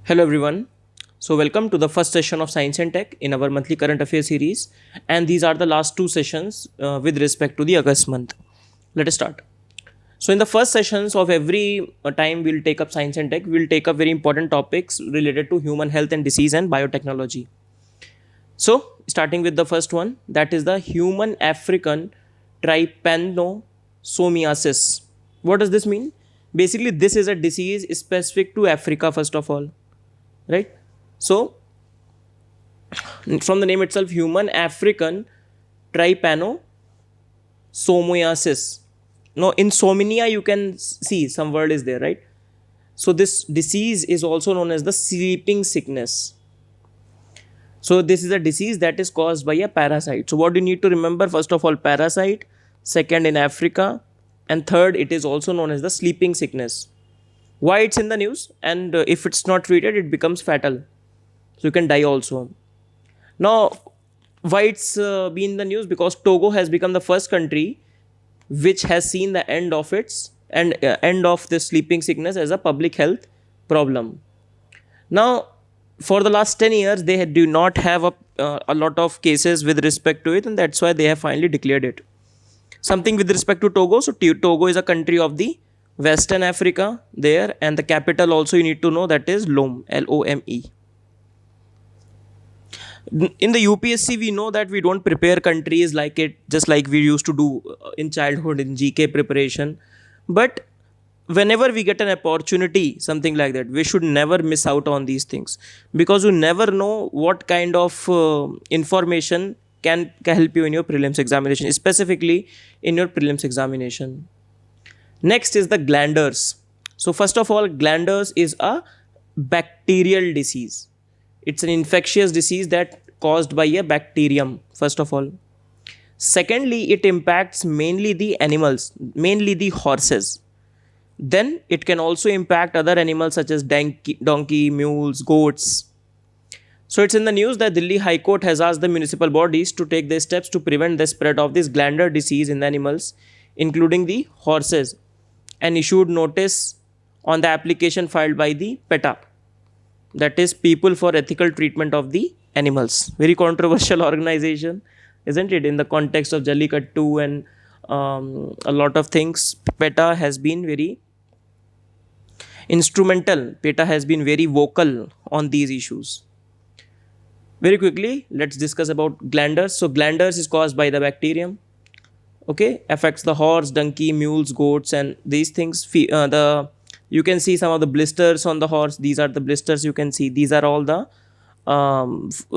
Hello everyone. So welcome to the first session of Science and Tech in our monthly current affairs series, and these are the last two sessions with respect to the August month. Let us start. So in the first sessions of every time we'll take up Science and Tech, we'll take up very important topics related to human health and disease and biotechnology. So starting with the first one, that is the human African trypanosomiasis. What does this mean? Basically, this is a disease specific to Africa first of all, right? So from the name itself, human African trypanosomiasis. Now, insomnia, you can see some word is there, right? So this disease is also known as the sleeping sickness. So this is a disease that is caused by a parasite. So what do you need to remember? First of all, parasite. Second, in Africa, and third, it is also known as the sleeping sickness. Why it's in the news? And if it's not treated, it becomes fatal. So you can die also. Now, why it's been in the news? Because Togo has become the first country which has seen the end of its and end of this sleeping sickness as a public health problem. Now, for the last 10 years, they do not have a lot of cases with respect to it, and that's why they have finally declared it. Something with respect to Togo. So Togo is a country of the Western Africa there, and the capital also you need to know, that is Lome, Lome. In the UPSC, we know that we don't prepare countries like it, just like we used to do in childhood in GK preparation. But whenever we get an opportunity, something like that, we should never miss out on these things, because you never know what kind of information can help you in your prelims examination, specifically in your prelims examination. Next is the glanders. So first of all, glanders is a bacterial disease. It's an infectious disease that caused by a bacterium, first of all. Secondly, it impacts mainly the animals, mainly the horses. Then it can also impact other animals such as donkey, mules, goats. So it's in the news that Delhi High Court has asked the municipal bodies to take the steps to prevent the spread of this glandular disease in the animals, including the horses, and issued notice on the application filed by the PETA, that is People for Ethical Treatment of the Animals. Very controversial organization, isn't it? In the context of Jallikattu and a lot of things, PETA has been very instrumental. PETA has been very vocal on these issues. Very quickly, let's discuss about glanders. So glanders is caused by the bacterium. Okay, affects the horse, donkey, mules, goats, and these things. You can see some of the blisters on the horse. These are the blisters you can see. These are all the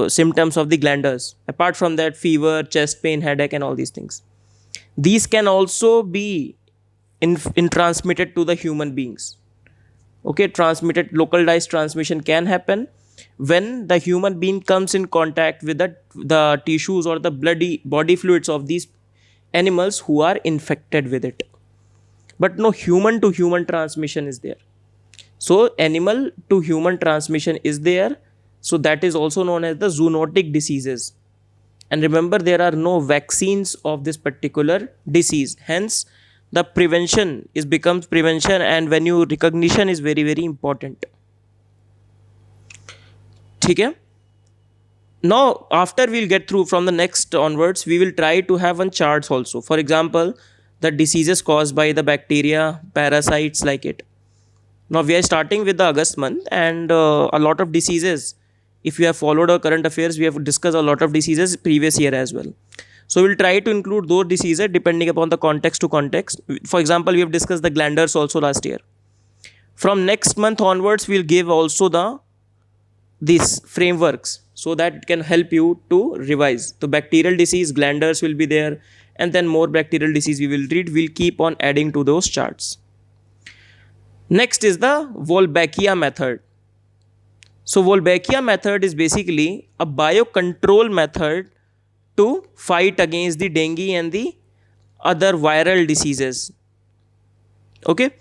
symptoms of the glanders. Apart from that, fever, chest pain, headache, and all these things. These can also be in transmitted to the human beings. Okay, transmitted, localized transmission can happen when the human being comes in contact with the tissues or the body fluids of these animals who are infected with it. But no human to human transmission is there. So animal to human transmission is there. So that is also known as the zoonotic diseases. And remember, there are no vaccines of this particular disease. Hence, the prevention becomes prevention, and when you recognition is very, very important. Okay? Now, after we'll get through from the next onwards, we will try to have one charts also. For example, the diseases caused by the bacteria, parasites like it. Now, we are starting with the August month, and a lot of diseases. If you have followed our current affairs, we have discussed a lot of diseases previous year as well. So we'll try to include those diseases depending upon the context to context. For example, we have discussed the glanders also last year. From next month onwards, we'll give also these frameworks so that it can help you to revise. The bacterial disease, glanders will be there, and then more bacterial disease we will read. We'll keep on adding to those charts. Next is the Wolbachia method. So Wolbachia method is basically a biocontrol method to fight against the dengue and the other viral diseases. Okay.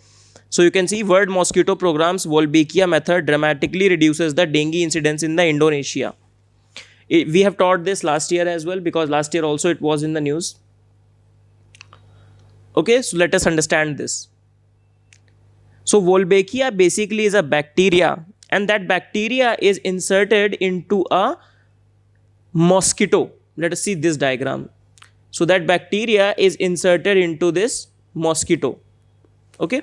So you can see World Mosquito Program's Wolbachia method dramatically reduces the dengue incidence in the Indonesia. We have taught this last year as well, because last year also it was in the news. Okay, so let us understand this. So Wolbachia basically is a bacteria and that bacteria is inserted into a mosquito. Let us see this diagram. So that bacteria is inserted into this mosquito, okay,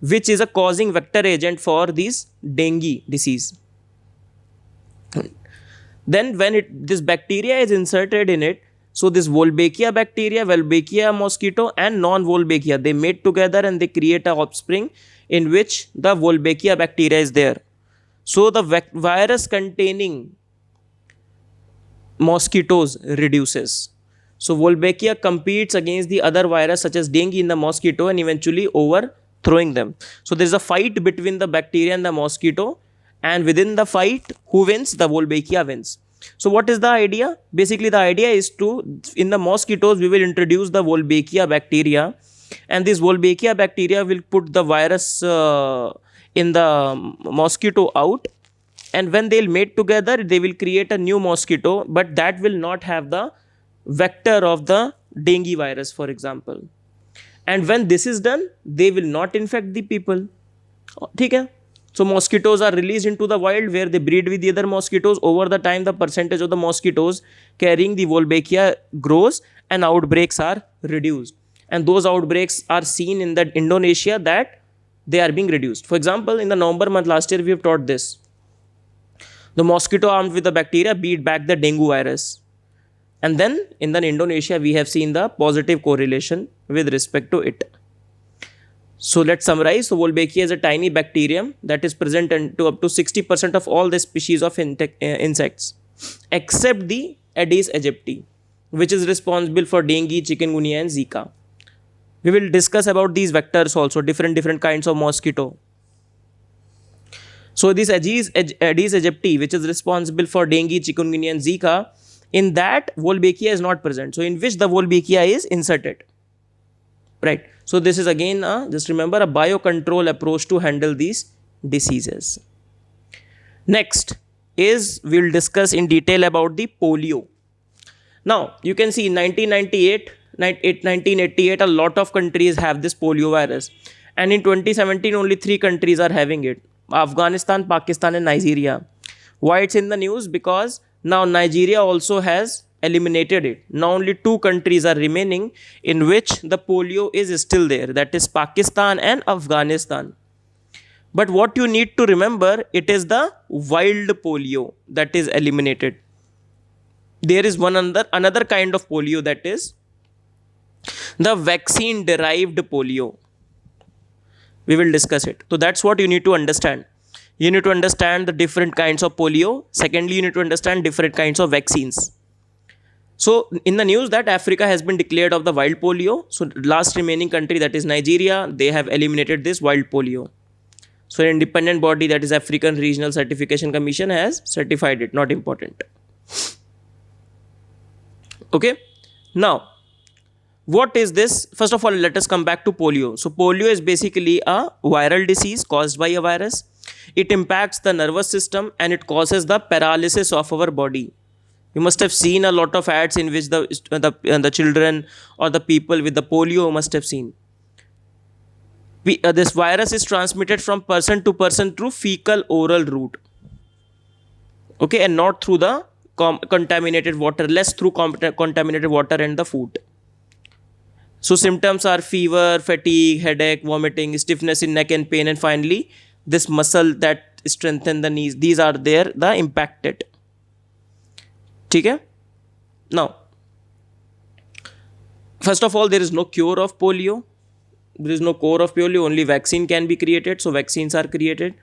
which is a causing vector agent for this dengue disease. Then when this bacteria is inserted in it, so this Wolbachia bacteria, Wolbachia mosquito and non-Wolbachia, they mate together and they create a offspring in which the Wolbachia bacteria is there. So the virus containing mosquitoes reduces. So Wolbachia competes against the other virus such as dengue in the mosquito and eventually overthrowing them. So there is a fight between the bacteria and the mosquito, and within the fight, who wins? The Wolbachia wins. So what is the idea? Basically the idea is in the mosquitoes we will introduce the Wolbachia bacteria, and this Wolbachia bacteria will put the virus in the mosquito out, and when they'll mate together they will create a new mosquito, but that will not have the vector of the dengue virus, for example. And when this is done, they will not infect the people. Okay? So mosquitoes are released into the wild where they breed with the other mosquitoes. Over the time, the percentage of the mosquitoes carrying the Wolbachia grows and outbreaks are reduced. And those outbreaks are seen in that Indonesia that they are being reduced. For example, in the November month last year, we have taught this. The mosquito armed with the bacteria beat back the dengue virus. And then in the Indonesia, we have seen the positive correlation with respect to it. So let's summarize. So Wolbachia is a tiny bacterium that is present to up to 60% of all the species of insects, except the Aedes aegypti, which is responsible for dengue, chikungunya and Zika. We will discuss about these vectors also, different kinds of mosquito. So this Aedes aegypti, which is responsible for dengue, chikungunya and Zika, in that Wolbachia is not present. So in which the Wolbachia is inserted. Right. So this is again, just remember, a biocontrol approach to handle these diseases. Next is we will discuss in detail about the polio. Now you can see in 1988, a lot of countries have this polio virus, and in 2017 only 3 countries are having it: Afghanistan, Pakistan and Nigeria. Why it's in the news? Because now Nigeria also has eliminated it. Now only 2 countries are remaining in which the polio is still there, that is Pakistan and Afghanistan. But what you need to remember, it is the wild polio that is eliminated. There is another kind of polio, that is the vaccine derived polio. We will discuss it. So that's what you need to understand. You need to understand the different kinds of polio. Secondly, you need to understand different kinds of vaccines. So in the news that Africa has been declared of the wild polio. So last remaining country, that is Nigeria, they have eliminated this wild polio. So an independent body, that is African Regional Certification Commission, has certified it. Not important. Okay. Now, what is this? First of all, let us come back to polio. So polio is basically a viral disease caused by a virus. It impacts the nervous system and it causes the paralysis of our body. You must have seen a lot of ads in which the children or the people with the polio must have seen. This virus is transmitted from person to person through fecal oral route. Okay, and not through the contaminated water, less through contaminated water and the food. So symptoms are fever, fatigue, headache, vomiting, stiffness in neck and pain, and finally this muscle that strengthen the knees. These are there, the impacted. Okay? Now, first of all, there is no cure of polio. There is no cure of polio, only vaccine can be created. So vaccines are created.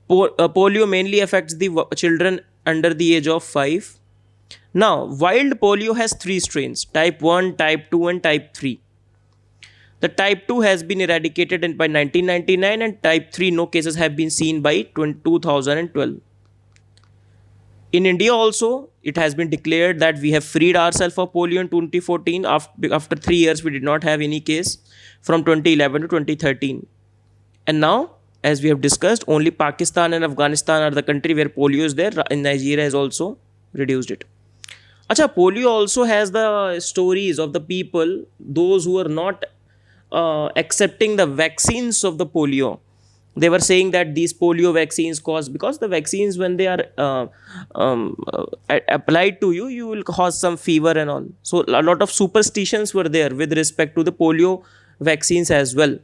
Polio mainly affects the children under the age of 5. Now, wild polio has 3 strains: type 1, type 2 and type 3. The type 2 has been eradicated by 1999 and type 3 no cases have been seen by 2012. In India also, it has been declared that we have freed ourselves of polio in 2014. After 3 years, we did not have any case from 2011 to 2013. And now, as we have discussed, only Pakistan and Afghanistan are the country where polio is there. And Nigeria has also reduced it. Acha, polio also has the stories of the people, those who are not accepting the vaccines of the polio. They were saying that these polio vaccines cause, because the vaccines when they are applied to you, you will cause some fever and all. So a lot of superstitions were there with respect to the polio vaccines as well.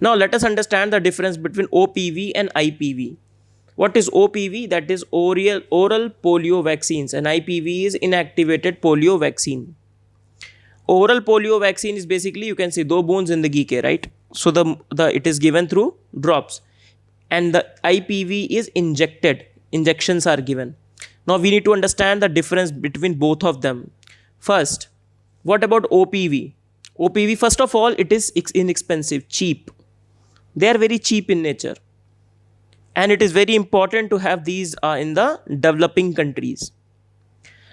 Now let us understand the difference between OPV and IPV. What is OPV? That is oral polio vaccines, and IPV is inactivated polio vaccine. Oral polio vaccine is basically, you can see दो बूंद जिंदगी के, right? So the it is given through drops, and the IPV is injected. Injections are given. Now we need to understand the difference between both of them. First, what about OPV? OPV, first of all, it is inexpensive, cheap. They are very cheap in nature, and it is very important to have these in the developing countries.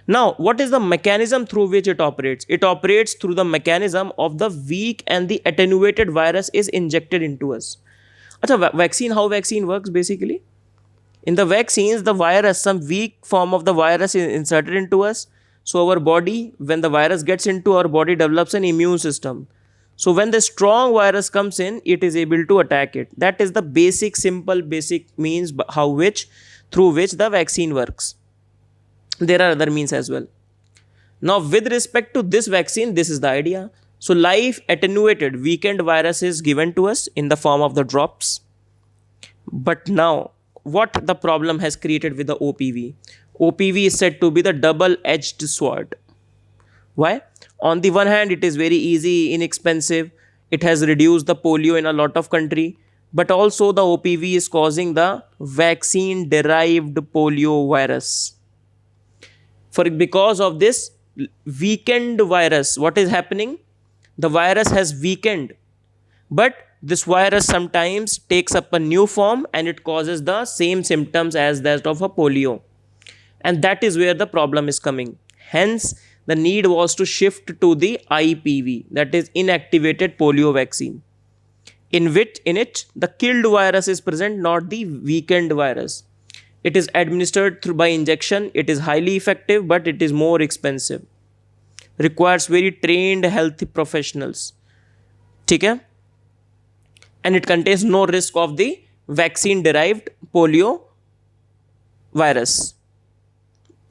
Now, what is the mechanism through which it operates? It operates through the mechanism of the weak and the attenuated virus is injected into us. Achha, vaccine, how vaccine works basically? In the vaccines, the virus, some weak form of the virus is inserted into us. So our body, when the virus gets into our body, develops an immune system. So when the strong virus comes in, it is able to attack it. That is the basic, simple, basic means through which the vaccine works. There are other means as well. Now, with respect to this vaccine, this is the idea. So, live attenuated weakened virus is given to us in the form of the drops. But now, what the problem has created with the OPV? OPV is said to be the double-edged sword. Why? On the one hand, it is very easy, inexpensive. It has reduced the polio in a lot of country. But also, the OPV is causing the vaccine-derived polio virus. Because of this weakened virus, what is happening? The virus has weakened, but this virus sometimes takes up a new form and it causes the same symptoms as that of a polio. And that is where the problem is coming. Hence, the need was to shift to the IPV, that is inactivated polio vaccine, in it the killed virus is present, not the weakened virus. It is administered by injection. It is highly effective, but it is more expensive. Requires very trained health professionals. Okay? And it contains no risk of the vaccine-derived polio virus.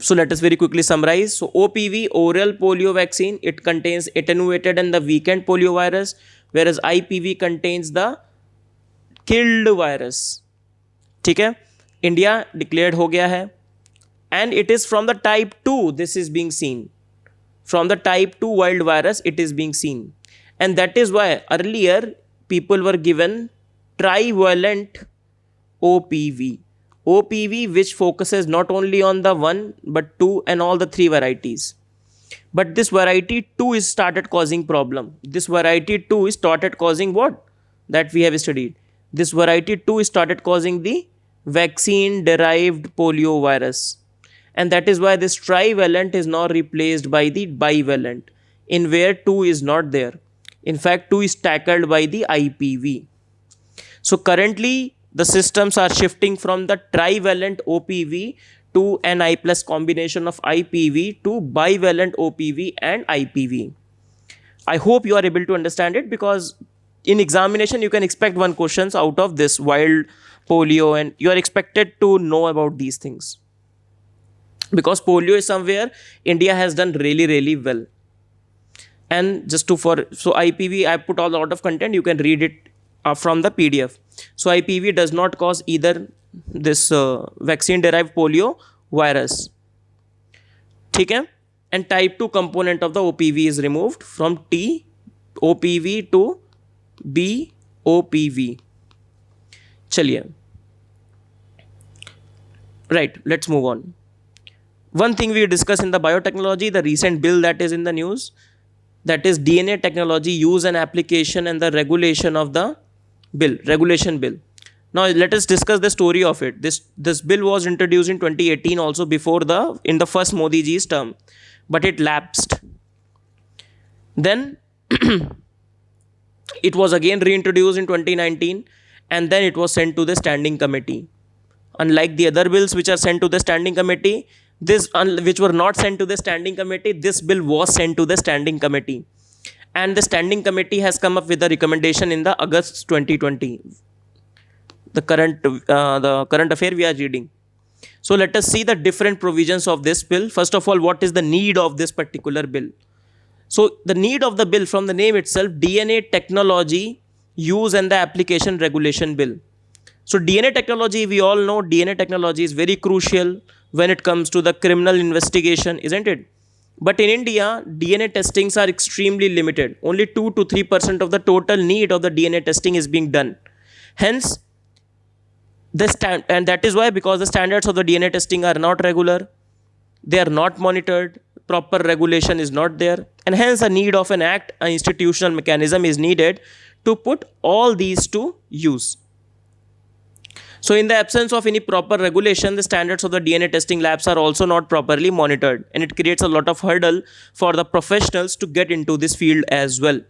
So let us very quickly summarize. So OPV, oral polio vaccine, it contains attenuated and the weakened polio virus, whereas IPV contains the killed virus. Okay? India declared हो गया है, and it is from the type 2 this is being seen. From the type 2 wild virus it is being seen, and that is why earlier people were given trivalent OPV. OPV which focuses not only on the 1 but 2 and all the 3 varieties. But this variety 2 is started causing problem. This variety 2 is started causing what? That we have studied. This variety 2 is started causing the vaccine-derived polio virus. And that is why this trivalent is now replaced by the bivalent, in where 2 is not there. In fact, 2 is tackled by the IPV. So currently, the systems are shifting from the trivalent OPV to an I plus combination of IPV to bivalent OPV and IPV. I hope you are able to understand it, because in examination you can expect one questions out of this wild polio, and you are expected to know about these things, because polio is somewhere India has done really well. And just so IPV, I put a lot of content, you can read it from the PDF. So IPV does not cause either this vaccine derived polio virus. Okay? And type 2 component of the OPV is removed from T OPV to B OPV. Chaliye. Right, let's move on. One thing we discuss in the biotechnology, the recent bill that is in the news, that is DNA technology use and application and the regulation of the regulation bill. Now let us discuss the story of it. This bill was introduced in 2018 also, in the first Modi ji's term, but it lapsed. Then it was again reintroduced in 2019, and then it was sent to the standing committee. Unlike the other bills which are sent to the standing committee, which were not sent to the standing committee, this bill was sent to the standing committee. and the standing committee has come up with a recommendation in the August 2020, the current affair we are reading. So let us see the different provisions of this bill. First of all, what is the need of this particular bill? So the need of the bill, from the name itself, DNA technology use and the application regulation bill. So DNA technology, we all know DNA technology is very crucial when it comes to the criminal investigation, isn't it? But in India, DNA testings are extremely limited. Only 2 to 3% of the total need of the DNA testing is being done. Hence, and that is why, because the standards of the DNA testing are not regular, they are not monitored, proper regulation is not there, and hence a need of an act, an institutional mechanism is needed to put all these to use. So in the absence of any proper regulation, the standards of the DNA testing labs are also not properly monitored, and it creates a lot of hurdle for the professionals to get into this field as well.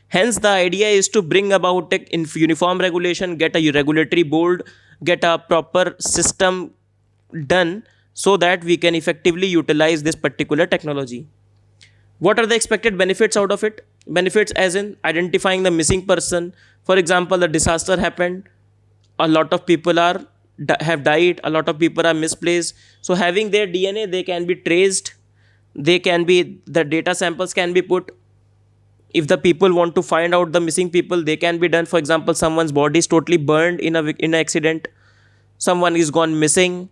Hence, the idea is to bring about a uniform regulation, get a regulatory board, get a proper system done so that we can effectively utilize this particular technology. What are the expected benefits out of it? Benefits as in identifying the missing person. For example, a disaster happened, a lot of people have died, a lot of people are misplaced. So having their DNA, they can be traced, the data samples can be put. If the people want to find out the missing people, they can be done. For example, someone's body is totally burned in an accident, someone is gone missing.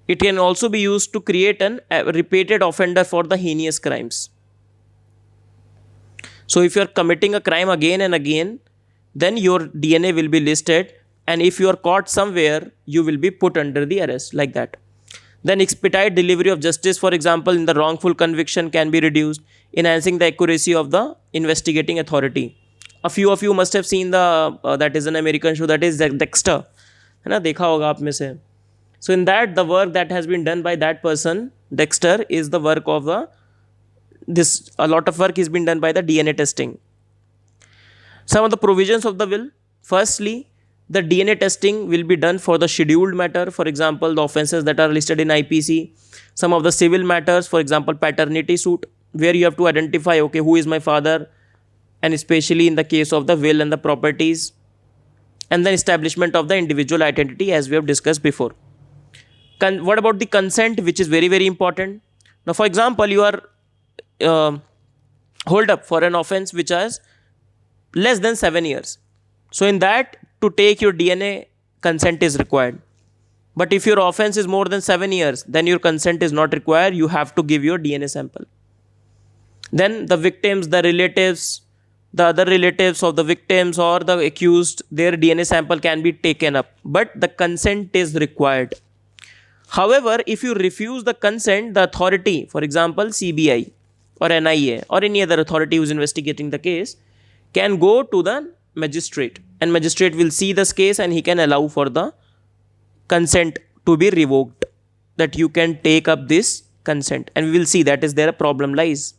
It can also be used to create a repeated offender for the heinous crimes. So if you are committing a crime again and again, then your DNA will be listed, and if you are caught somewhere, you will be put under the arrest, like that. Then expedite delivery of justice, for example, in the wrongful conviction can be reduced, enhancing the accuracy of the investigating authority. A few of you must have seen that is an American show, that is Dexter. है ना, देखा होगा आप में से. So in that, the work that has been done by that person, Dexter, is the work of a lot of work has been done by the DNA testing. Some of the provisions of the bill. Firstly, the DNA testing will be done for the scheduled matter, for example, the offences that are listed in IPC. Some of the civil matters, for example, paternity suit, where you have to identify, okay, who is my father, and especially in the case of the will and the properties, and the establishment of the individual identity, as we have discussed before. What about the consent, which is very, very important? Now, for example, you are hold up for an offence which has less than 7 years. So in that, to take your DNA, consent is required. But if your offence is more than 7 years, then your consent is not required. You have to give your DNA sample. Then the victims, the relatives, the other relatives of the victims or the accused, their DNA sample can be taken up, but the consent is required. However, if you refuse the consent, the authority, for example, CBI or NIA or any other authority who is investigating the case, can go to the magistrate, and magistrate will see this case and he can allow for the consent to be revoked, that you can take up this consent, and we will see that is there a problem lies.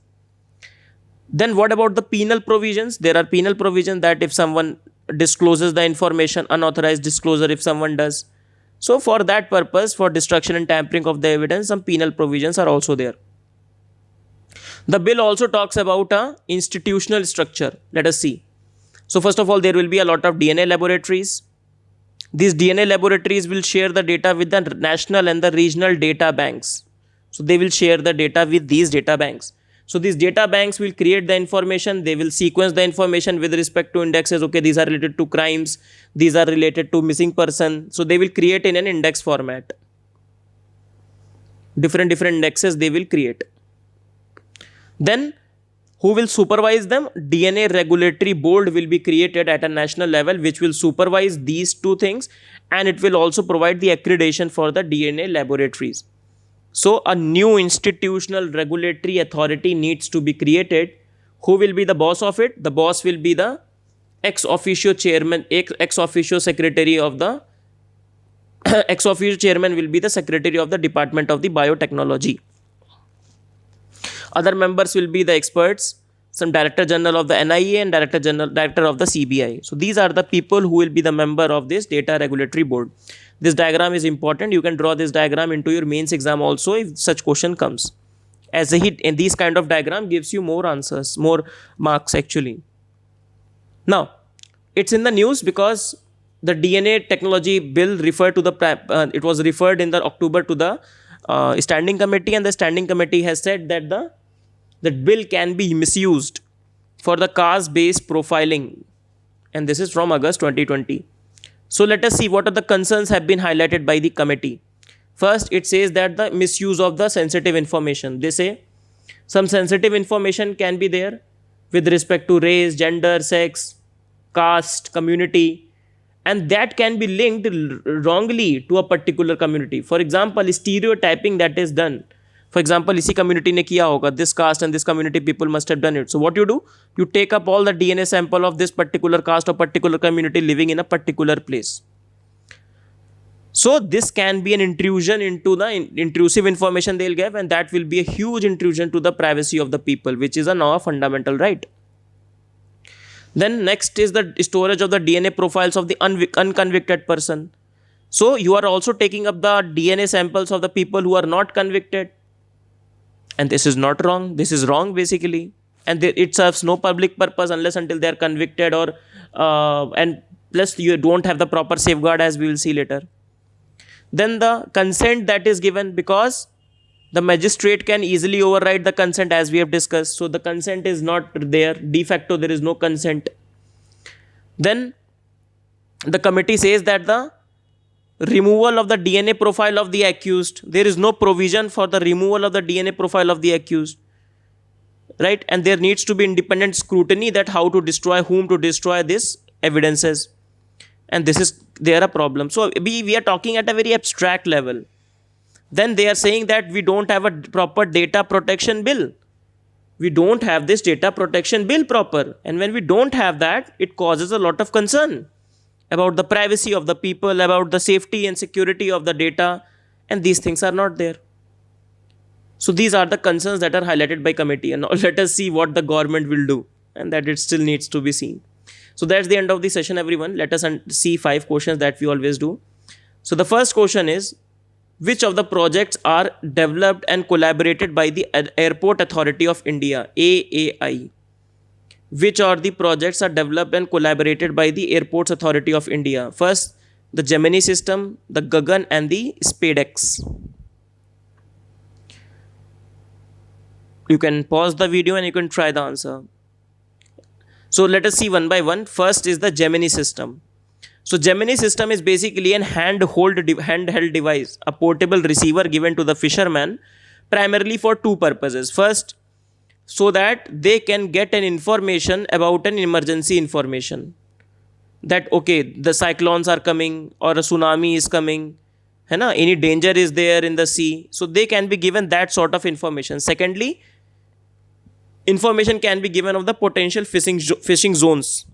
Then what about the penal provisions? There are penal provisions that if someone discloses the information, unauthorized disclosure if someone does. So for that purpose, for destruction and tampering of the evidence, some penal provisions are also there. The bill also talks about a institutional structure. Let us see. So first of all, there will be a lot of DNA laboratories. These DNA laboratories will share the data with the national and the regional data banks. So they will share the data with these data banks. So these data banks will create the information. They will sequence the information with respect to indexes. Okay, these are related to crimes. These are related to missing person. So they will create in an index format. Different indexes they will create. Then who will supervise them? DNA Regulatory Board will be created at a national level, which will supervise these two things, and it will also provide the accreditation for the DNA laboratories. So a new institutional regulatory authority needs to be created. Who will be the boss of it? The boss will be the ex officio chairman, ex officio secretary of the ex officio chairman will be the secretary of the Department of the Biotechnology. Other members will be the experts, some Director General of the NIA and Director of the CBI. So these are the people who will be the member of this Data Regulatory Board. This diagram is important. You can draw this diagram into your mains exam also if such question comes. as a hit in these kind of diagram gives you more answers, more marks actually. Now it's in the news because the DNA technology bill referred to the it was referred in the October to the standing committee, and the standing committee has said that the bill can be misused for the caste based profiling, and this is from August 2020. So let us see what are the concerns have been highlighted by the committee. First, it says that the misuse of the sensitive information. They say some sensitive information can be there with respect to race, gender, sex, caste, community, and that can be linked wrongly to a particular community. For example, stereotyping that is done. For example, इसी community ने किया होगा, this caste and this community people must have done it. So what you do? You take up all the DNA sample of this particular caste or particular community living in a particular place. So this can be an intrusion into the intrusive information they'll give, and that will be a huge intrusion to the privacy of the people, which is now a fundamental right. Then next is the storage of the DNA profiles of the unconvicted person. So you are also taking up the DNA samples of the people who are not convicted. And this is not wrong. This is wrong basically. And it serves no public purpose unless until they are convicted, or and plus you don't have the proper safeguard, as we will see later. Then the consent that is given, because the magistrate can easily override the consent, as we have discussed. So the consent is not there. De facto there is no consent. Then the committee says that the removal of the DNA profile of the accused, there is no provision for the removal of the DNA profile of the accused, right? And there needs to be independent scrutiny that how to destroy, whom to destroy this evidences. And this is there a problem. So we are talking at a very abstract level. Then they are saying that we don't have a proper data protection bill. We don't have this data protection bill proper. And when we don't have that, it causes a lot of concern about the privacy of the people, about the safety and security of the data. And these things are not there. So these are the concerns that are highlighted by committee. And now let us see what the government will do. And that it still needs to be seen. So that's the end of the session, everyone. Let us see 5 questions that we always do. So the first question is, which of the projects are developed and collaborated by the Airport Authority of India, AAI? Which are the projects are developed and collaborated by the Airports Authority of India? First, the Gemini system, the Gagan, and the SpaceX. You can pause the video and you can try the answer. So let us see one by one. First is the Gemini system. So Gemini system is basically an handheld device, a portable receiver given to the fisherman primarily for 2 purposes. First, so that they can get an information about an emergency information. That okay, the cyclones are coming or a tsunami is coming, any danger is there in the sea. So they can be given that sort of information. Secondly, information can be given of the potential fishing zones.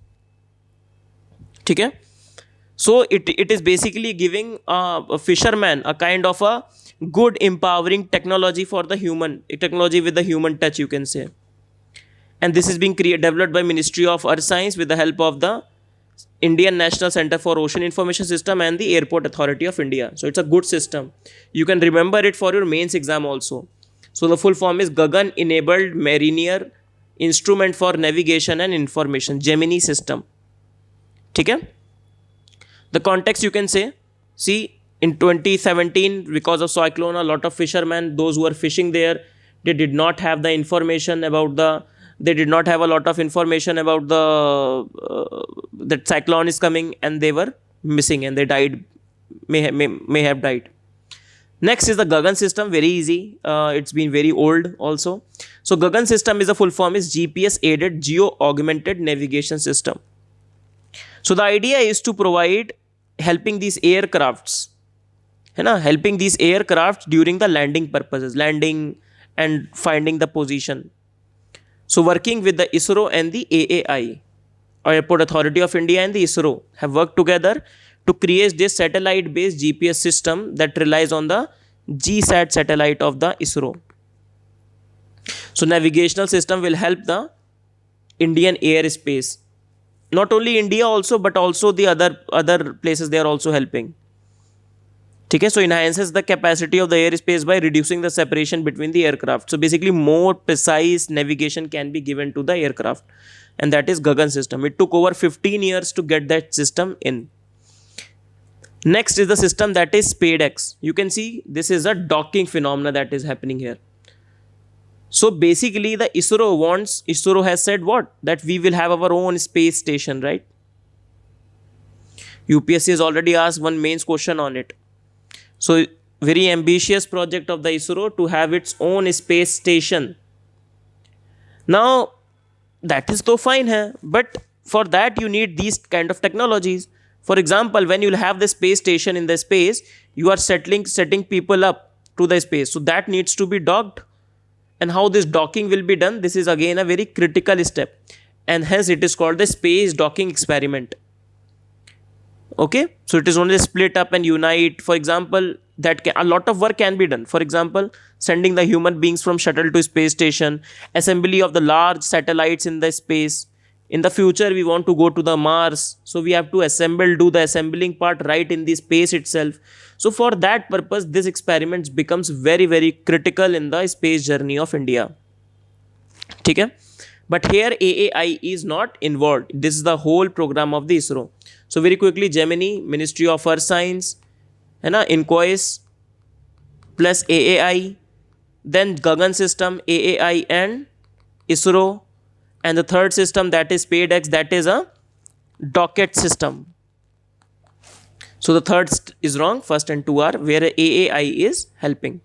Okay? So it is basically giving a fisherman a kind of a good empowering technology for the human, technology with the human touch, you can say. And this is being developed by Ministry of Earth Science with the help of the Indian National Center for Ocean Information System and the Airport Authority of India. So it's a good system. You can remember it for your mains exam also. So the full form is Gagan Enabled Mariner Instrument for Navigation and Information, Gemini system. Okay? The context you can say, see, in 2017, because of cyclone, a lot of fishermen, those who were fishing there, they did not have the information about they did not have a lot of information about that cyclone is coming, and they were missing and they died, may have died. Next is the Gagan system, very easy. It's been very old also. So Gagan system is a full form is GPS aided geo augmented navigation system. So the idea is to provide helping these aircrafts, during the landing purposes, landing and finding the position. So working with the ISRO and the AAI, Airport Authority of India, and the ISRO have worked together to create this satellite based GPS system that relies on the GSAT satellite of the ISRO. So navigational system will help the Indian airspace. Not only India also, but also the other places they are also helping. ठीक है. So enhances the capacity of the airspace by reducing the separation between the aircraft. So basically more precise navigation can be given to the aircraft, and that is Gagan system. It took over 15 years to get that system in. Next is the system that is SpadeX. You can see this is a docking phenomena that is happening here. So basically the ISRO has said what? That we will have our own space station, right? UPSC has already asked one mains question on it. So very ambitious project of the ISRO to have its own space station. Now that is so fine, hai? But for that you need these kind of technologies. For example, when you will have the space station in the space, you are setting people up to the space. So that needs to be docked. And how this docking will be done, this is again a very critical step. And hence it is called the space docking experiment. Okay, so it is only split up and unite. For example, a lot of work can be done. For example, sending the human beings from shuttle to space station, assembly of the large satellites in the space. In the future, we want to go to the Mars, so we have to do the assembling part right in the space itself. So for that purpose, this experiment becomes very, very critical in the space journey of India. Okay? But here AAI is not involved. This is the whole program of the ISRO. So very quickly, Gemini, Ministry of Earth Science, INCOIS plus AAI, then Gagan system, AAI and ISRO, and the third system that is SpadeX, that is a docket system. So the third is wrong, first and two are, where AAI is helping.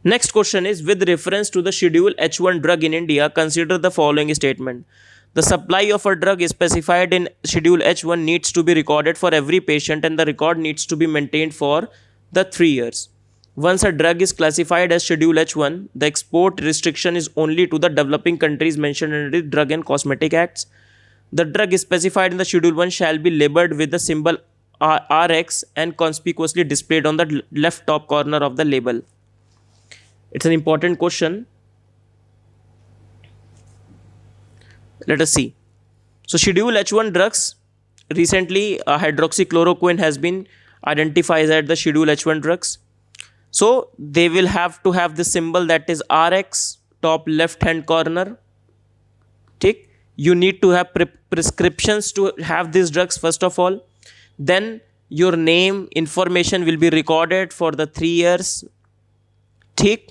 Next question is, with reference to the schedule H1 drug in India, consider the following statement. The supply of a drug is specified in schedule H1 needs to be recorded for every patient, and the record needs to be maintained for the 3 years. Once a drug is classified as schedule H1, the export restriction is only to the developing countries mentioned in the Drug and Cosmetic Acts. The drug is specified in the schedule 1 shall be labeled with the symbol RX and conspicuously displayed on the left top corner of the label. It's an important question. Let us see. So schedule H1 drugs, recently hydroxychloroquine has been identified as the schedule H1 drugs. So they will have to have the symbol that is RX, top left hand corner. Okay? You need to have prescriptions to have these drugs first of all. Then your name information will be recorded for the 3 years. Okay?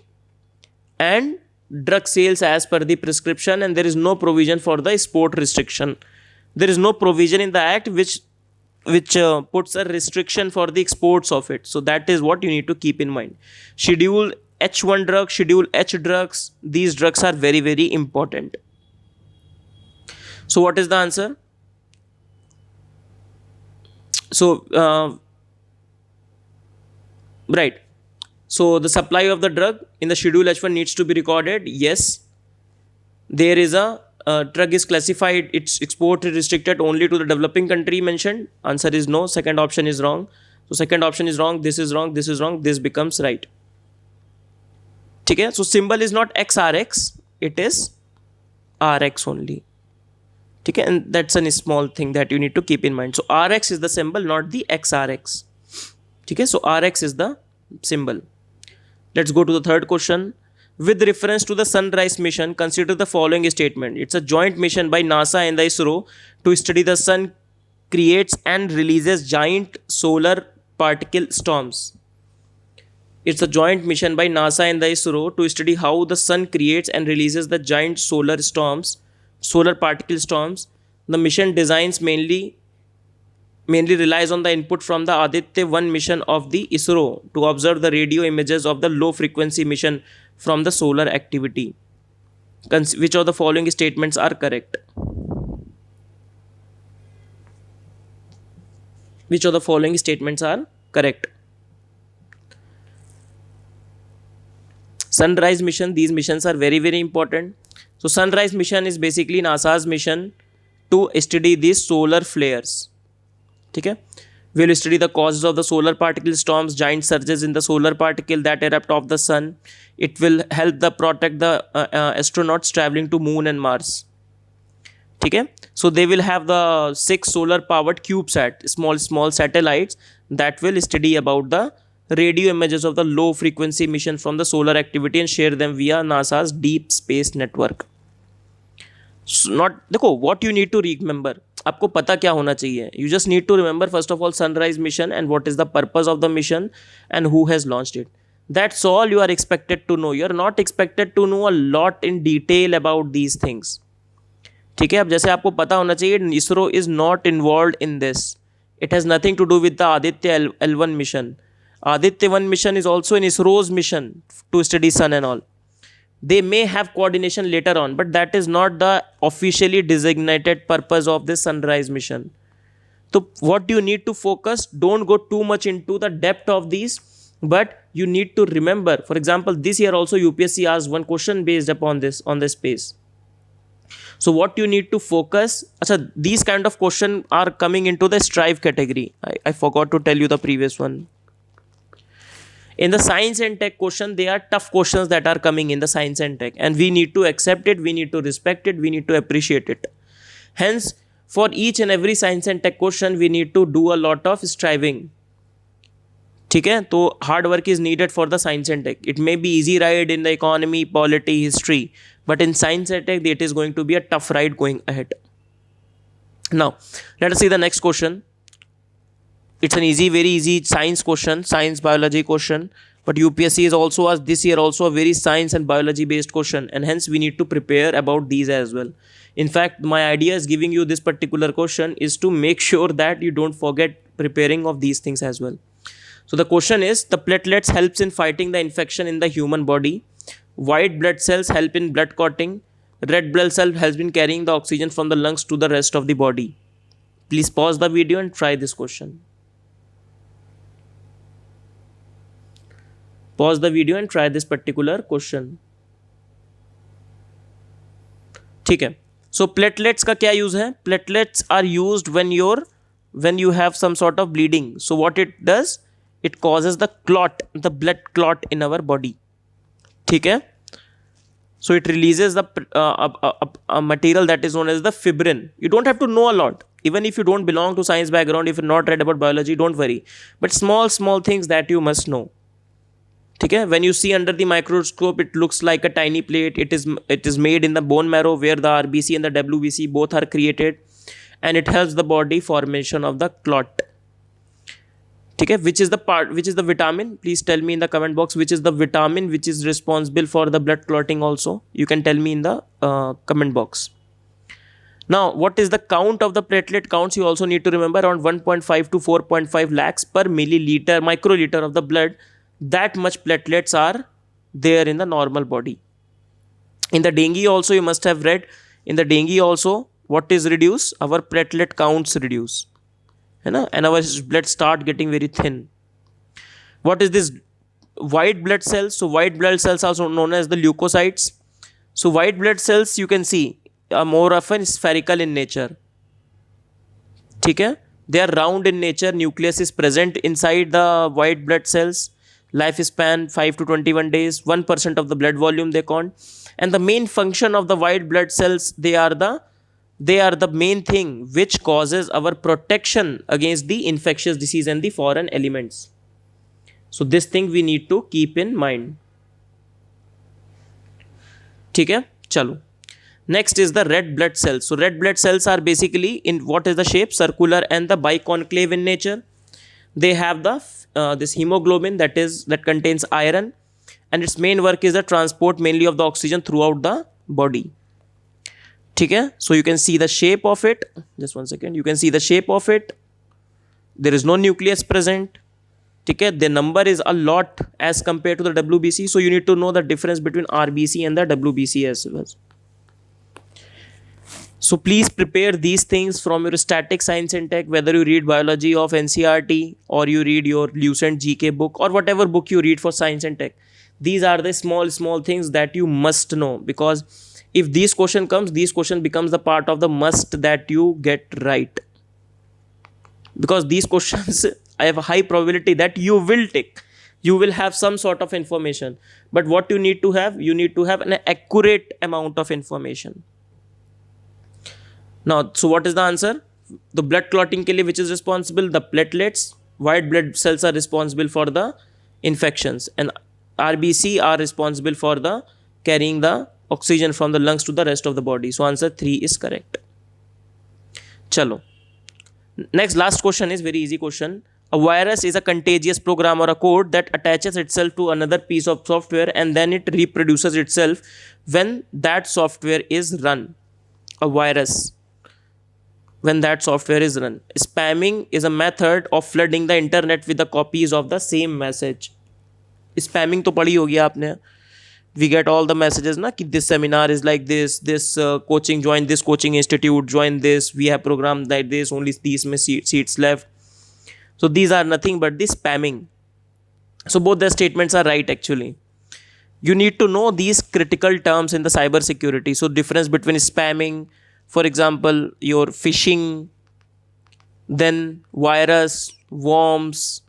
And drug sales as per the prescription, and there is no provision for the export restriction. There is no provision in the act which puts a restriction for the exports of it. So that is what you need to keep in mind. Schedule H1 drugs, schedule H drugs, these drugs are very, very important. So what is the answer? So right. So the supply of the drug in the schedule H1 needs to be recorded. Yes, there is a drug is classified, its export is restricted only to the developing country mentioned. Answer is no. Second option is wrong. So second option is wrong. This is wrong. This is wrong. This becomes right. Okay. So symbol is not XRX. It is RX only. Okay. And that's a small thing that you need to keep in mind. So RX is the symbol, not the XRX. Okay. So RX is the symbol. Let's go to the third question. With reference to the Sunrise mission, consider the following statement. It's a joint mission by NASA and the ISRO to study the sun creates and releases giant solar particle storms. It's a joint mission by NASA and the ISRO to study how the sun creates and releases the giant solar particle storms. The mission designs mainly relies on the input from the Aditya 1 mission of the ISRO to observe the radio images of the low frequency mission from the solar activity. Which of the following statements are correct? Which of the following statements are correct? Sunrise mission, these missions are very, very important. So Sunrise mission is basically NASA's mission to study these solar flares. Okay? We will study the causes of the solar particle storms, giant surges in the solar particle that erupt off the sun. It will help protect the astronauts traveling to moon and Mars. Okay? So they will have the 6 solar powered CubeSat, small satellites that will study about the radio images of the low frequency emission from the solar activity and share them via NASA's Deep Space Network. Not देखो what you need to remember, आपको पता क्या होना चाहिए. You just need to remember first of all sunrise mission and what is the purpose of the mission and who has launched it. That's all you are expected to know. You are not expected to know a lot in detail about these things. ठीक है, अब जैसे आपको पता होना चाहिए ISRO is not involve in this. It has nothing to do with the Aditya L1 मिशन. Aditya 1 mission is also in ISRO's mission to study sun and all. They may have coordination later on, but that is not the officially designated purpose of this sunrise mission. So what do you need to focus? Don't go too much into the depth of these, but you need to remember. For example, this year also UPSC asked one question based upon this on this space. So what you need to focus. Achha, these kind of questions are coming into the strive category. I forgot to tell you the previous one. In the science and tech question, they are tough questions that are coming in the science and tech, and we need to accept it, we need to respect it, we need to appreciate it. Hence, for each and every science and tech question, we need to do a lot of striving. ठीक है, तो hard work is needed for the science and tech. It may be easy ride in the economy, polity, history, but in science and tech, it is going to be a tough ride going ahead. Now, let us see the next question. It's an easy, very easy science question, science biology question, but UPSC is also asked this year also a very science and biology based question, and hence we need to prepare about these as well. In fact, my idea is giving you this particular question is to make sure that you don't forget preparing of these things as well. So the question is, the platelets helps in fighting the infection in the human body. White blood cells help in blood clotting. Red blood cell helps in carrying the oxygen from the lungs to the rest of the body. Please pause the video and try this question. Pause the video and try this particular question. ठीक है, so platelets का क्या use है? Platelets are used when you have some sort of bleeding. So what it does? It causes the blood clot in our body. ठीक है, so it releases the a material that is known as the fibrin. You don't have to know a lot. Even if you don't belong to science background, if you're not read about biology, don't worry. But small things that you must know. ठीक है, when you see under the microscope, it looks like a tiny plate. It is made in the bone marrow where the RBC and the WBC both are created, and it helps the body formation of the clot. ठीक है, which is the vitamin? Please tell me in the comment box which is the vitamin which is responsible for the blood clotting also. You can tell me in the comment box. Now, what is the count of the platelet counts? You also need to remember around 1.5 to 4.5 lakhs per microliter of the blood. That much platelets are there in the normal body. In the dengue also, you must have read, in the dengue also, what is reduced? Our platelet counts reduce. And our blood start getting very thin. What is this? White blood cells. So white blood cells are also known as the leukocytes. So white blood cells, you can see, are more often spherical in nature. ठीक है, they are round in nature. Nucleus is present inside the white blood cells. Lifespan 5 to 21 days. 1% of the blood volume they count. And the main function of the white blood cells, they are the main thing which causes our protection against the infectious disease and the foreign elements. So this thing we need to keep in mind. ठीक है, चलो. Next is the red blood cells. So red blood cells are basically in what is the shape? Circular and the biconcave in nature. They have the this hemoglobin that contains iron, and its main work is the transport mainly of the oxygen throughout the body. ठीक है, so you can see the shape of it. Just one second. You can see the shape of it. There is no nucleus present. ठीक है, the number is a lot as compared to the WBC. So you need to know the difference between RBC and the WBC as well. So please prepare these things from your static science and tech, whether you read biology of NCERT or you read your Lucent GK book or whatever book you read for science and tech. These are the small things that you must know, because if this question becomes the part of the must that you get right. Because these questions, I have a high probability that you will take. You will have some sort of information. But what you need to have an accurate amount of information. Now, so what is the answer? The blood clotting के लिए which is responsible? The platelets. white blood cells are responsible for the infections, and RBC are responsible for the carrying the oxygen from the lungs to the rest of the body. So answer 3 is correct. Chalo. Next, last question is very easy question. A virus is a contagious program or a code that attaches itself to another piece of software and then it reproduces itself when that software is run. A virus, when that software is run. Spamming is a method of flooding the internet with the copies of the same message. Spamming तो पढ़ी होगी आपने. We get all the messages na कि this seminar is like this coaching, join this coaching institute, join this, we have program like this, only these seats left. So these are nothing but the spamming. So both the statements are right actually. You need to know these critical terms in the cyber security. So difference between spamming, for example, your phishing, then virus, worms,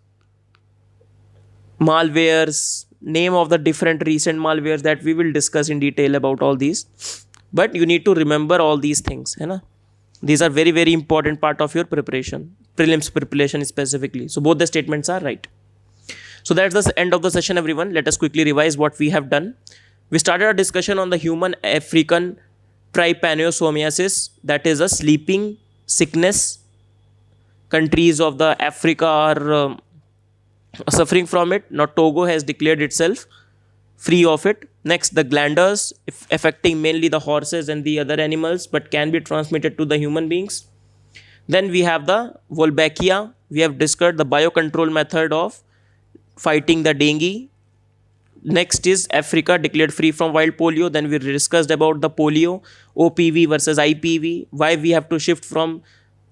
malwares, name of the different recent malwares that we will discuss in detail about all these. But you need to remember all these things. Hai na? These are very, very important part of your preparation, prelims preparation specifically. So both the statements are right. So that's the end of the session, everyone. Let us quickly revise what we have done. We started a discussion on the human African trypanosomiasis, that is a sleeping sickness. Countries of the Africa are suffering from it. Now Togo has declared itself free of it. Next, the glanders, affecting mainly the horses and the other animals, but can be transmitted to the human beings. Then we have the Wolbachia. We have discussed the biocontrol method of fighting the dengue. Next is Africa declared free from wild polio. Then we discussed about the polio, OPV versus IPV, why we have to shift from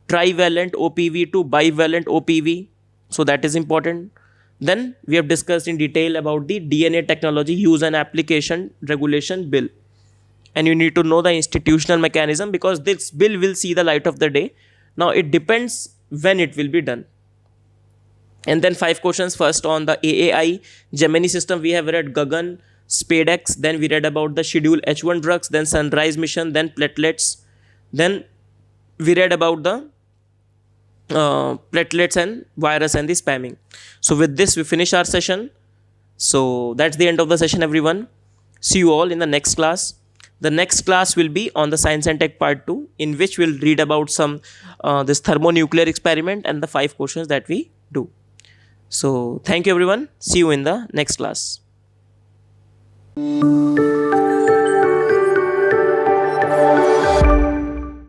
trivalent OPV to bivalent OPV. So that is important. Then we have discussed in detail about the DNA technology use and application regulation bill. And you need to know the institutional mechanism because this bill will see the light of the day. Now it depends when it will be done. And then 5 questions. First on the AAI Gemini system, we have read Gagan, SpadeX. Then we read about the Schedule H1 drugs, then Sunrise mission, then platelets. Then we read about the platelets and virus and the spamming. So with this we finish our session. So that's the end of the session, everyone. See you all in the next class. The next class will be on the science and tech part 2, in which we'll read about some this thermonuclear experiment and the 5 questions that we do. So thank you, everyone. See you in the next class.